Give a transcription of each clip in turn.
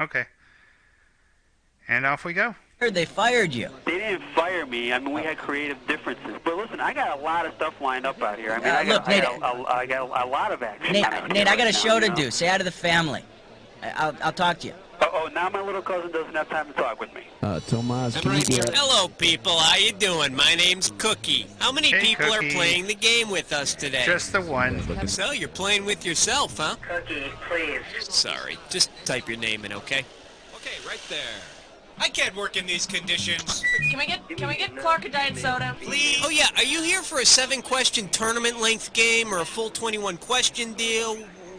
Okay. And off we go. They fired you. They didn't fire me. I mean, we had creative differences. But listen, I got a lot of stuff lined up out here. I mean, I got a lot of action. Nate, I got a show to do. Say hi to the family. I'll talk to you. Oh, now my little cousin doesn't have time to talk with me. Tomas, can you get... Hello, people. How you doing? My name's Cookie. How many people Cookie. are playing the game with us today? Just the one. So, you're playing with yourself, huh? Cookie, please. Sorry. Just type your name in, okay? Okay, right there. I can't work in these conditions. Can we get Clark a diet soda, please? Oh, yeah. Are you here for a 7-question tournament-length game or a full 21-question deal?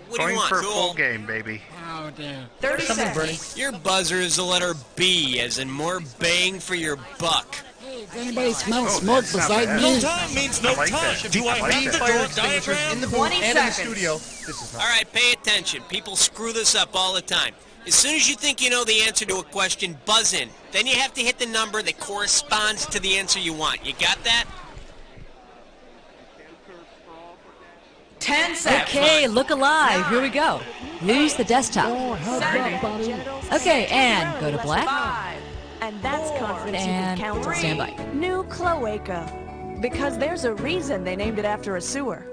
What do you Going want? for a full game, baby. Oh, damn. 30 seconds. Your buzzer is the letter B, as in more bang for your buck. Hey, does anybody smell smoke beside bad. me? No time means no like time. that. Do I like read that. the door diagram? In the booth 20 and in the seconds. studio. This is not. All right, pay attention. People screw this up all the time. As soon as you think you know the answer to a question, buzz in. Then you have to hit the number that corresponds to the answer you want. You got that? 10 seconds. Okay, look alive. Here we go. Lose the desktop. Okay, and go to black. 5. And that's confidence you And can count on. stand by. New cloaca. Because there's a reason they named it after a sewer.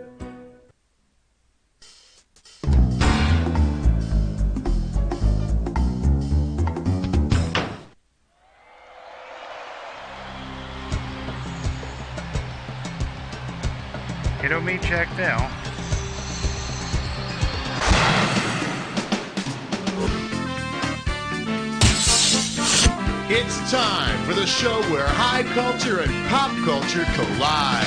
You don't meet Jack now. It's time for the show where high culture and pop culture collide.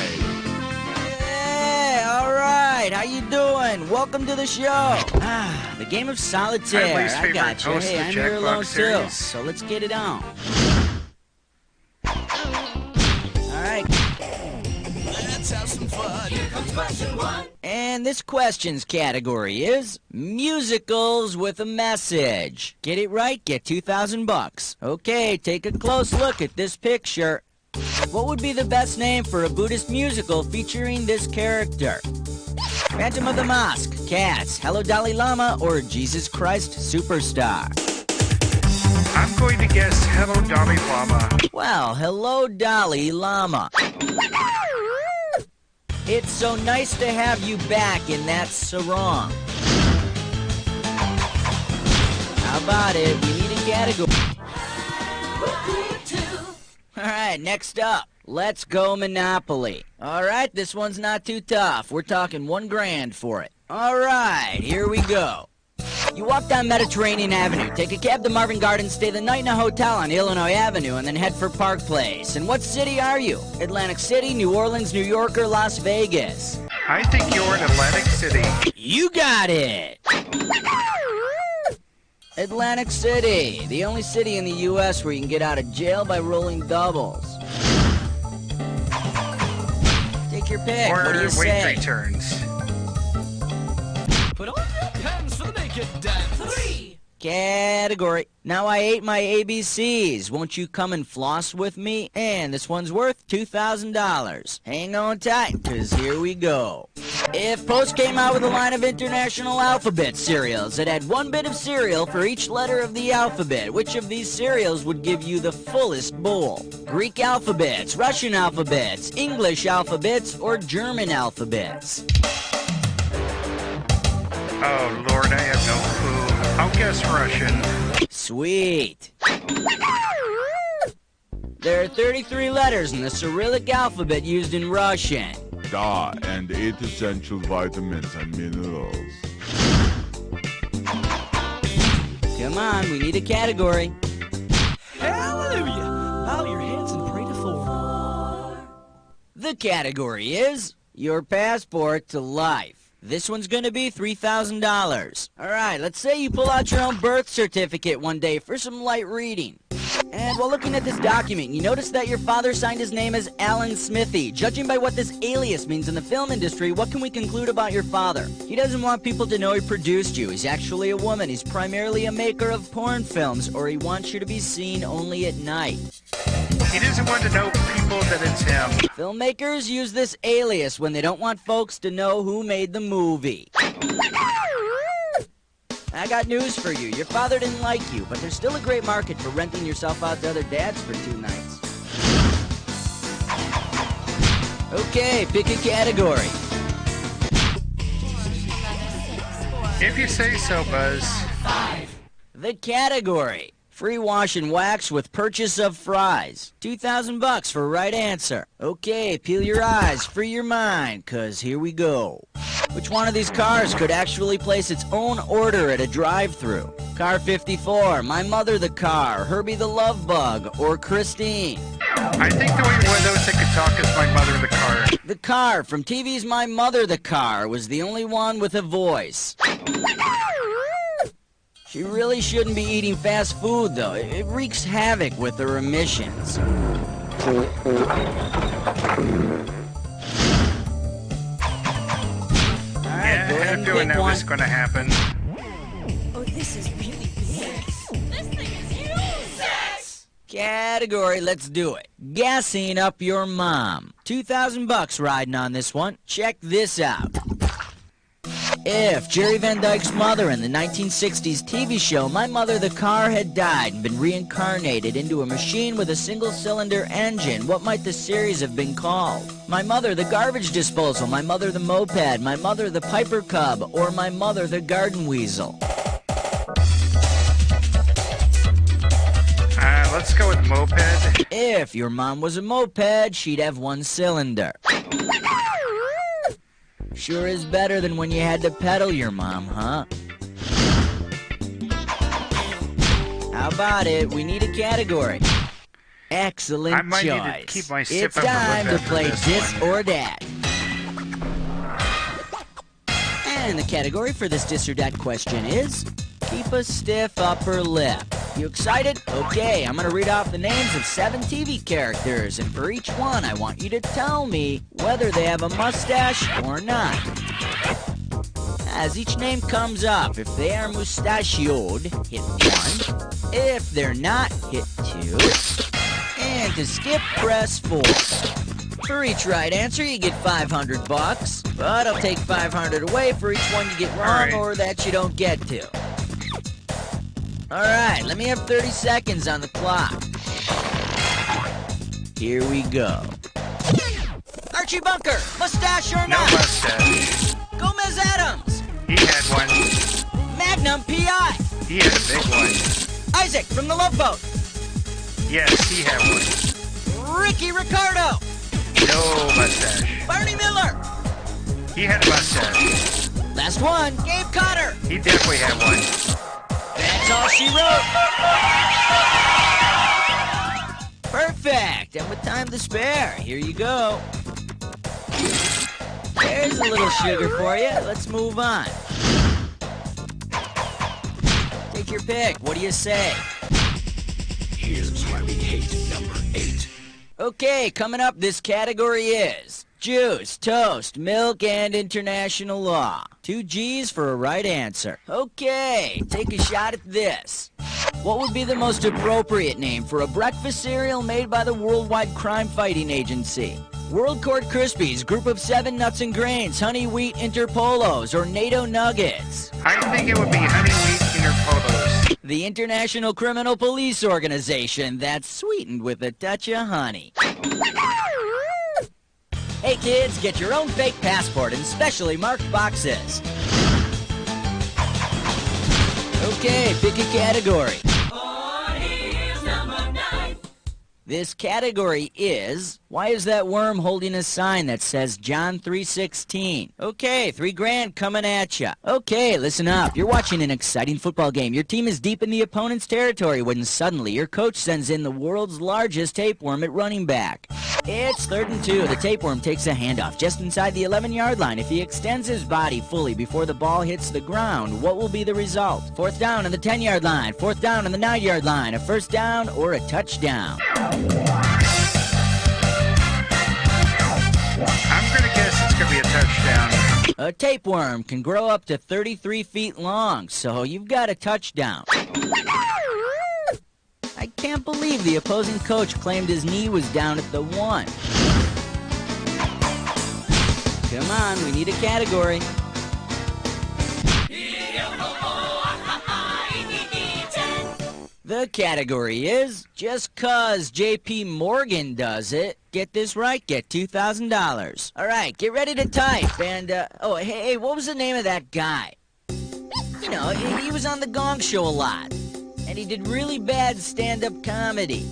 Hey, all right. How you doing? Welcome to the show. The game of solitaire. My least I favorite got you. host Hey, of the I'm Jack here alone Box too. series. So let's get it on. All right. Let's have some fun. Here comes question 1. And this questions category is musicals with a message. Get it right, get $2,000. Okay, take a close look at this picture. What would be the best name for a Buddhist musical featuring this character? Phantom of the Mosque, Cats, Hello Dalai Lama, or Jesus Christ Superstar? I'm going to guess Hello Dalai Lama. Well, hello Dalai Lama. It's so nice to have you back in that sarong. How about it? We need a category. All right, next up. Let's go Monopoly. All right, this one's not too tough. We're talking $1 grand for it. All right, here we go. You walk down Mediterranean Avenue, take a cab to Marvin Gardens, stay the night in a hotel on Illinois Avenue, and then head for Park Place. And what city are you? Atlantic City, New Orleans, New York, or Las Vegas? I think you're in Atlantic City. You got it! Atlantic City, the only city in the U.S. where you can get out of jail by rolling doubles. Take your pick. Or What do you wait say? 3 turns. Put on your pens for the naked dance. 3. Category. Now I ate my ABCs. Won't you come and floss with me? And this one's worth $2,000. Hang on tight, 'cause here we go. If Post came out with a line of International Alphabet cereals that had 1 bit of cereal for each letter of the alphabet, which of these cereals would give you the fullest bowl? Greek alphabets, Russian alphabets, English alphabets, or German alphabets? Oh, Lord, I have no clue. I'll guess Russian. Sweet. There are 33 letters in the Cyrillic alphabet used in Russian. Da and 8 essential vitamins and minerals. Come on, we need a category. Hallelujah. Bow your heads and pray to 4. The category is your passport to life. This one's gonna be $3,000. All right, let's say you pull out your own birth certificate one day for some light reading. And while looking at this document, you notice that your father signed his name as Alan Smithy. Judging by what this alias means in the film industry, what can we conclude about your father? He doesn't want people to know he produced you. He's actually a woman. He's primarily a maker of porn films, or he wants you to be seen only at night. He doesn't want to know people that it's him. Filmmakers use this alias when they don't want folks to know who made the movie. I got news for you. Your father didn't like you, but there's still a great market for renting yourself out to other dads for 2 nights. Okay, pick a category. If you say so, Buzz. The category. Free wash and wax with purchase of fries. $2,000 for right answer. Okay, peel your eyes, free your mind, 'cause here we go. Which one of these cars could actually place its own order at a drive-thru? Car 54, My Mother the Car, Herbie the Love Bug, or Christine? I think the only one of those that could talk is My Mother the Car. The car from TV's My Mother the Car was the only one with a voice. She really shouldn't be eating fast food, though. It wreaks havoc with her emissions. I had a feeling that was going to happen. Oh, this is really big. This thing is huge! Category, let's do it. Gassing up your mom. $2,000 riding on this one. Check this out. If Jerry Van Dyke's mother in the 1960s TV show My Mother the Car had died and been reincarnated into a machine with a single-cylinder engine, what might the series have been called? My Mother the Garbage Disposal, My Mother the Moped, My Mother the Piper Cub, or My Mother the Garden Weasel? Let's go with moped. If your mom was a moped, she'd have 1 cylinder. Sure is better than when you had to pedal your mom, huh? How about it? We need a category. Excellent choice. I might need to keep my sip It's of the time lip to after play this This one. or That. And the category for this This or That question is keep a stiff upper lip. You excited? Okay, I'm going to read off the names of 7 TV characters, and for each one, I want you to tell me whether they have a mustache or not. As each name comes up, if they are mustachioed, hit 1. If they're not, hit 2. And to skip, press 4. For each right answer, you get $500, but I'll take $500 away for each one you get wrong or that you don't get to. All right, let me have 30 seconds on the clock. Here we go. Archie Bunker, mustache or No not? mustache. Gomez Adams. He had one. Magnum P.I. He had a big one. Isaac from The Love Boat. Yes, he had one. Ricky Ricardo. No mustache. Barney Miller. He had a mustache. Last one, Gabe Cotter. He definitely had one. That's all she wrote. Perfect. And with time to spare, here you go. There's a little sugar for you. Let's move on. Take your pick. What do you say? Here's why we hate number 8. Okay, coming up, this category is juice, toast, milk, and international law. 2 G's for a right answer. Okay, take a shot at this. What would be the most appropriate name for a breakfast cereal made by the Worldwide Crime Fighting Agency? World Court Krispies, Group of 7 Nuts and Grains, Honey Wheat Interpolos, or NATO Nuggets? I think it would be Honey Wheat Interpolos. The International Criminal Police Organization that's sweetened with a touch of honey. Hey kids, get your own fake passport in specially marked boxes. Okay, pick a category. This category is, why is that worm holding a sign that says John 3:16? Okay, $3,000 coming at ya. Okay, listen up. You're watching an exciting football game. Your team is deep in the opponent's territory when suddenly your coach sends in the world's largest tapeworm at running back. It's 3rd and 2. The tapeworm takes a handoff just inside the 11-yard line. If he extends his body fully before the ball hits the ground, what will be the result? 4th down on the 10-yard line, 4th down on the 9-yard line, a 1st down, or a touchdown? I'm going to guess it's going to be a touchdown. A tapeworm can grow up to 33 feet long, so you've got a touchdown. I can't believe the opposing coach claimed his knee was down at the 1. Come on, we need a category. The category is, just 'cause J.P. Morgan does it. Get this right, get $2,000. All right, get ready to type. And, oh, hey, what was the name of that guy? You know, he was on the Gong Show a lot. And he did really bad stand-up comedy.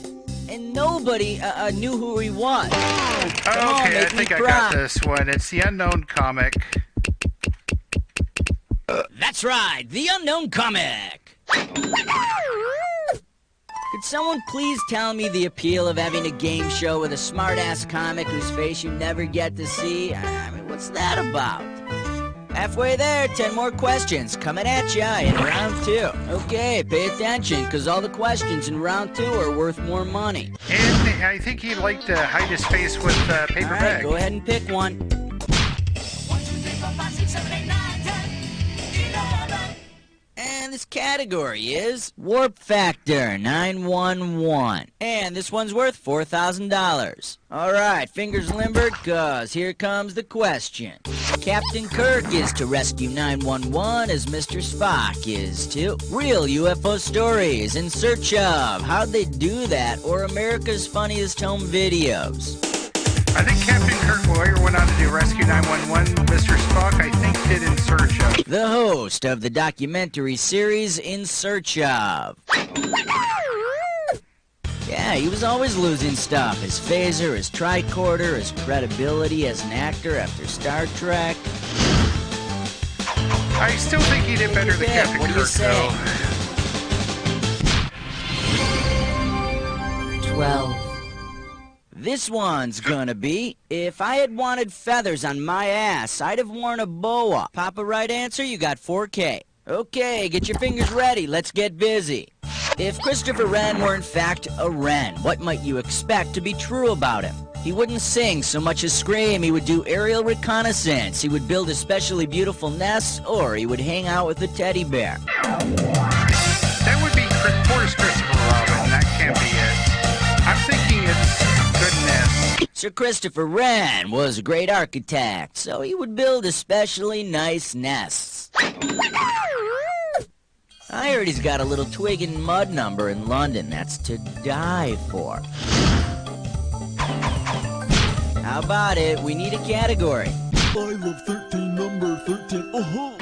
And nobody knew who he was. Come on, Okay, I think I got this one. It's the unknown comic. That's right, the unknown comic. Could someone please tell me the appeal of having a game show with a smart-ass comic whose face you never get to see? I mean, what's that about? Halfway there, 10 more questions coming at ya in round 2. Okay, pay attention, because all the questions in round 2 are worth more money. And I think he'd like to hide his face with paper All right, bag. go ahead and pick one. 1, 2, 3, 4, 5, 6, 7, 8, 9, 10, 11. And this category is Warp Factor 911. And this one's worth $4,000. All right, fingers limbered, cause here comes the question. Captain Kirk is to rescue 911 as Mr. Spock is to real UFO stories in search of how'd they do that or America's Funniest Home Videos. I think Captain Kirk Lawyer went on to do Rescue 911. Mr. Spock, I think, did In Search Of. The host of the documentary series In Search Of. Yeah, he was always losing stuff. His phaser, his tricorder, his credibility as an actor after Star Trek. I still think he did better than Captain What do you Kirk, say? though. 12. This one's gonna be, if I had wanted feathers on my ass, I'd have worn a boa. Pop a right answer, you got 4K. Okay, get your fingers ready, let's get busy. If Christopher Wren were in fact a wren, what might you expect to be true about him? He wouldn't sing so much as scream, he would do aerial reconnaissance, he would build especially beautiful nests, or he would hang out with a teddy bear. That would be Forrest Christopher Robin. That can't be it. I'm thinking it's goodness. Sir Christopher Wren was a great architect, so he would build especially nice nests. I heard he's got a little twig and mud number in London that's to die for. How about it? We need a category. I love 13, number 13. Oh-ho.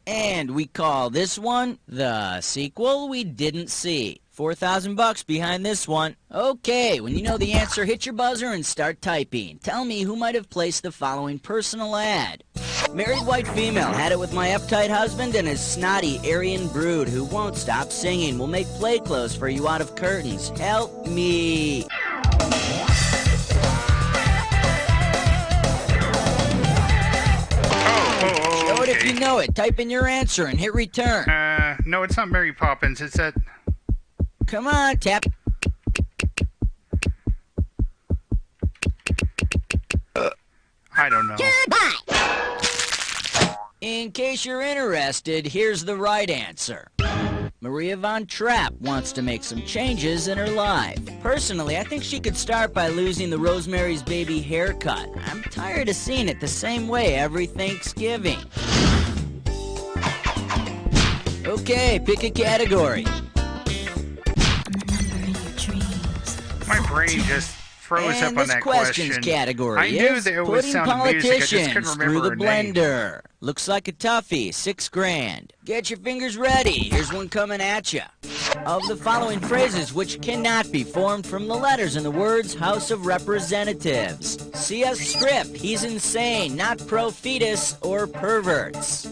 And we call this one the sequel we didn't see. $4,000 behind this one. Okay, when you know the answer, hit your buzzer and start typing. Tell me who might have placed the following personal ad. Married white female, had it with my uptight husband and his snotty Aryan brood who won't stop singing. We'll make play clothes for you out of curtains. Help me. Show it if you know it. Type in your answer and hit return. No, it's not Mary Poppins. It's that... Come on, tap. I don't know. In case you're interested, here's the right answer. Maria Von Trapp wants to make some changes in her life. Personally, I think she could start by losing the Rosemary's Baby haircut. I'm tired of seeing it the same way every Thanksgiving. Okay, pick a category. My brain just froze up on that questions question. category I knew is that it was putting sound music. I just politicians couldn't through remember the her name. blender. Looks like a toughie, $6,000. Get your fingers ready. Here's one coming at you. Of the following phrases which cannot be formed from the letters in the words House of Representatives. CS Script, he's insane, not pro-fetus or perverts.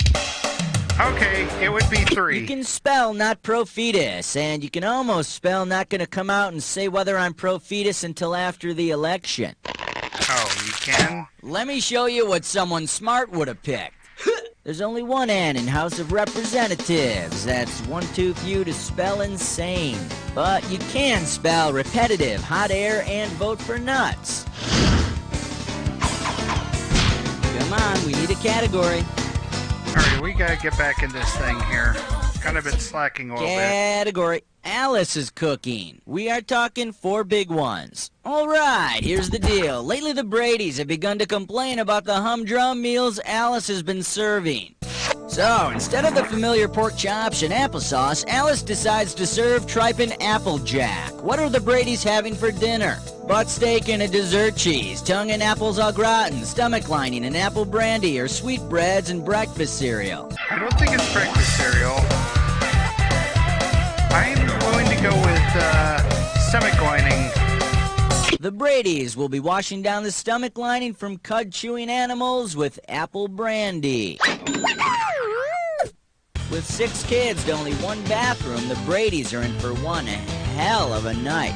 Okay, it would be 3. You can spell not pro-fetus, and you can almost spell not gonna come out and say whether I'm pro-fetus until after the election. Oh, you can? Let me show you what someone smart would have picked. There's only one N in House of Representatives. That's one too few to spell insane. But you can spell repetitive, hot air, and vote for nuts. Come on, we need a category. Alright, we gotta get back in this thing here. Kind of been slacking a little bit. Category. Alice is cooking. We are talking 4 big ones. Alright, here's the deal. Lately the Bradys have begun to complain about the humdrum meals Alice has been serving. So, instead of the familiar pork chops and applesauce, Alice decides to serve tripe and applejack. What are the Bradys having for dinner? Butt steak and a dessert cheese, tongue and apples au gratin, stomach lining and apple brandy, or sweetbreads and breakfast cereal. I don't think it's breakfast cereal. I'm willing to go with stomach lining. The Bradys will be washing down the stomach lining from cud-chewing animals with apple brandy. With 6 kids to only 1 bathroom, the Bradys are in for one hell of a night.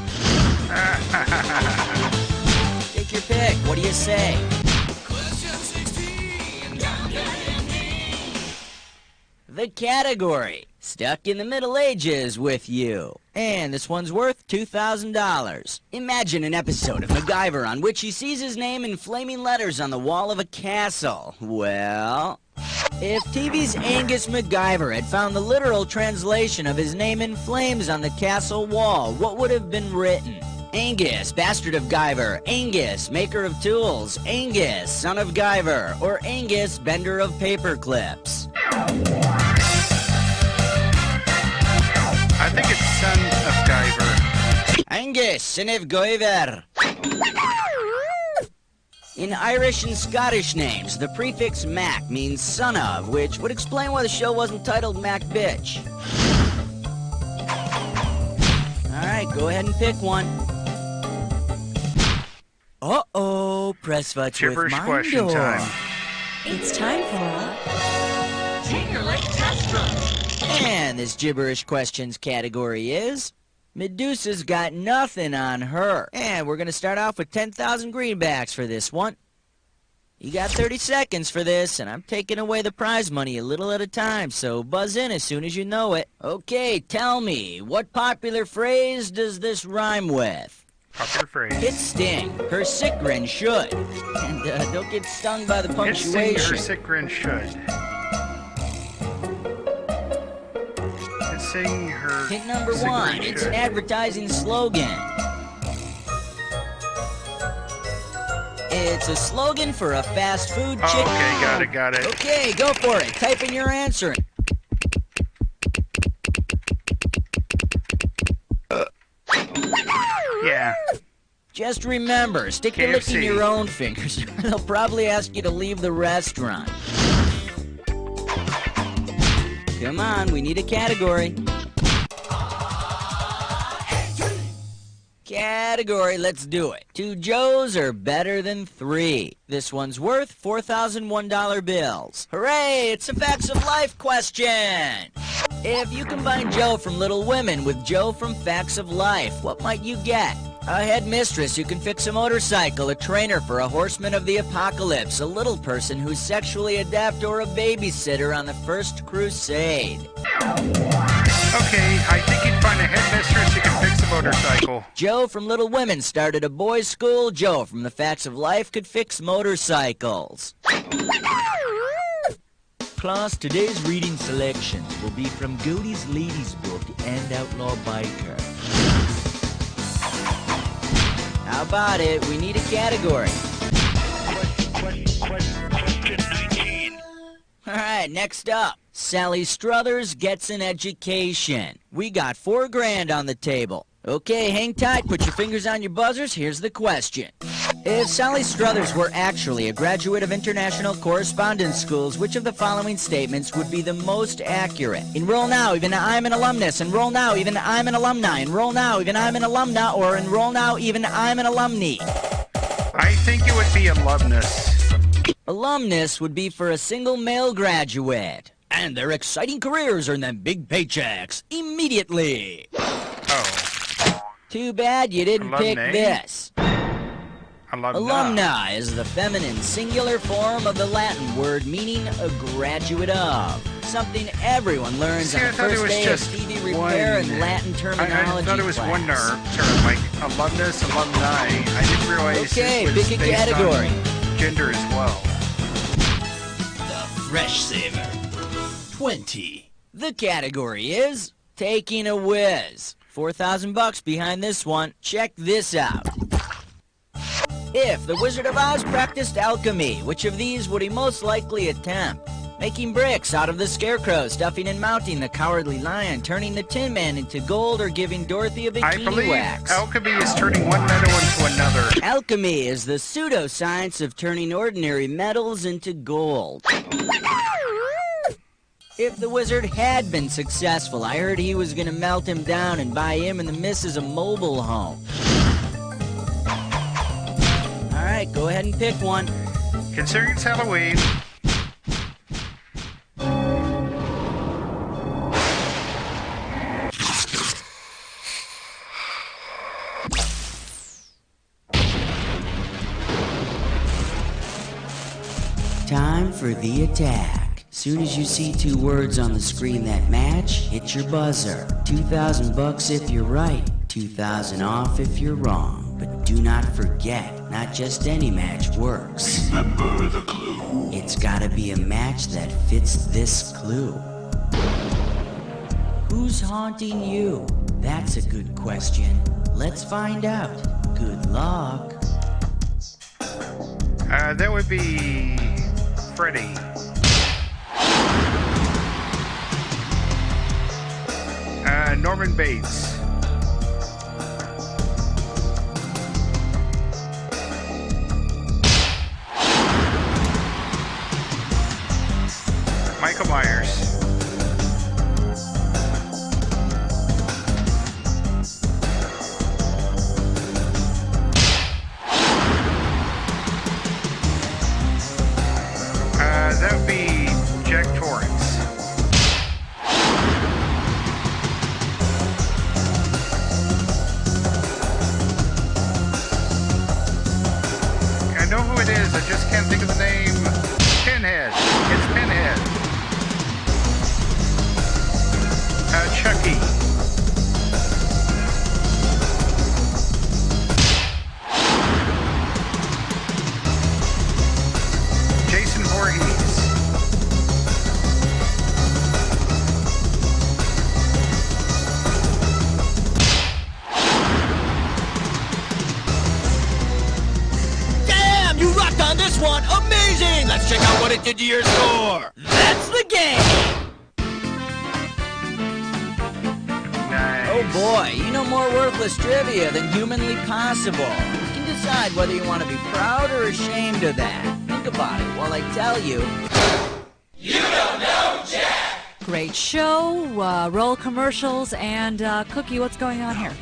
Take your pick. What do you say? The category: stuck in the Middle Ages with you. And this one's worth $2,000. Imagine an episode of MacGyver on which he sees his name in flaming letters on the wall of a castle. Well, if TV's Angus MacGyver had found the literal translation of his name in flames on the castle wall, what would have been written? Angus, bastard of Guyver. Angus, maker of tools. Angus, son of Guyver. Or Angus, bender of paper clips. I think it's son of Guyver. Angus, son of Guyver. In Irish and Scottish names, the prefix Mac means son of, which would explain why the show wasn't titled Mac Bitch. Alright, go ahead and pick one. Uh-oh, press what's with Gibberish my question door. time. It's time for a Junior Lake Test Run. And this gibberish questions category is Medusa's got nothing on her. And we're going to start off with 10,000 greenbacks for this one. You got 30 seconds for this, and I'm taking away the prize money a little at a time, so buzz in as soon as you know it. Okay, tell me, what popular phrase does this rhyme with? Popular phrase. Hit Sting, her sick grin should. And don't get stung by the Hit Sting, her punctuation. sick grin should. Hit Sting, her Hit number sick 1, grin it's should. an advertising slogan. It's a slogan for a fast food chicken. Okay, got it. Okay, go for it. Type in your answer. Yeah. Just remember, stick to licking KFC. your own fingers. They'll probably ask you to leave the restaurant. Come on, we need a category. Category, let's do it. 2 Joes are better than 3. This one's worth $4,001 bills. Hooray, it's a facts of life question. If you combine Joe from Little Women with Joe from Facts of Life, what might you get? A headmistress who can fix a motorcycle, a trainer for a horseman of the apocalypse, a little person who's sexually adept, or a babysitter on the First Crusade. Okay, I think you'd find a headmistress who can fix a motorcycle. Joe from Little Women started a boys' school. Joe from the Facts of Life could fix motorcycles. Class, today's reading selections will be from Goody's Ladies Book and Outlaw Biker. How about it? We need a category. Question 19. Alright, next up. Sally Struthers gets an education. We got $4,000 on the table. Okay, hang tight, put your fingers on your buzzers, here's the question. If Sally Struthers were actually a graduate of international correspondence schools, which of the following statements would be the most accurate? Enroll now, even I'm an alumnus. Enroll now, even I'm an alumni. Enroll now, even I'm an alumna. Or enroll now, even I'm an alumni. I think it would be alumnus. Alumnus would be for a single male graduate. And their exciting careers earn them big paychecks immediately. Oh. Too bad you didn't pick Alumnae? this. Alumna. Alumna is the feminine singular form of the Latin word meaning a graduate of. Something everyone learns See, on I the thought it first was day of just TV repair and Latin terminology I thought it was class. one term, like alumnus, alumni. I didn't realize Okay, it was pick a based category. on gender as well. The Fresh Saver. 20. The category is taking a whiz. $4,000 behind this one. Check this out. If the Wizard of Oz practiced alchemy, which of these would he most likely attempt? Making bricks out of the Scarecrow, stuffing and mounting the Cowardly Lion, turning the Tin Man into gold, or giving Dorothy a bikini I believe wax. alchemy is turning one metal into another. Alchemy is the pseudoscience of turning ordinary metals into gold. If the wizard had been successful, I heard he was going to melt him down and buy him and the missus a mobile home. All right, go ahead and pick one. Considering it's Halloween. Time for the attack. Soon as you see two words on the screen that match, hit your buzzer. $2,000 if you're right, 2,000 off if you're wrong. But do not forget, not just any match works. Remember the clue. It's gotta be a match that fits this clue. Who's haunting you? That's a good question. Let's find out. Good luck. That would be Freddy. Norman Bates. Michael Myers. That would be Jack Torrance. I know who it is, I just can't think of the name. Pinhead. It's Pinhead. Chucky. Jason Voorhees. Damn, you rocked on this one! Amazing! Let's check out what it did to your score. That's the game! Nice. Oh boy, you know more worthless trivia than humanly possible. You can decide whether you want to be proud or ashamed of that. Think about it while I tell you. You don't know Jack. Great show, roll commercials, and Cookie, what's going on here?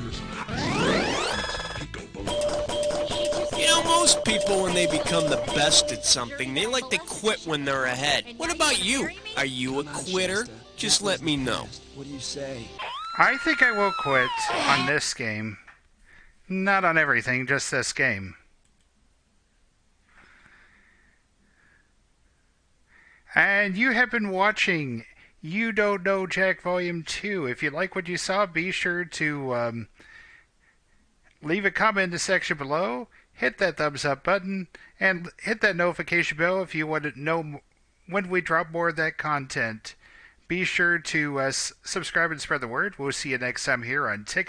You know, most people, when they become the best at something, they like to quit when they're ahead. What about you? Are you a quitter? Just let me know. What do you say? I think I will quit on this game. Not on everything, just this game. And you have been watching You Don't Know Jack Volume 2. If you like what you saw, be sure to leave a comment in the section below, hit that thumbs up button, and hit that notification bell if you want to know when we drop more of that content. Be sure to subscribe and spread the word. We'll see you next time here on Ticket.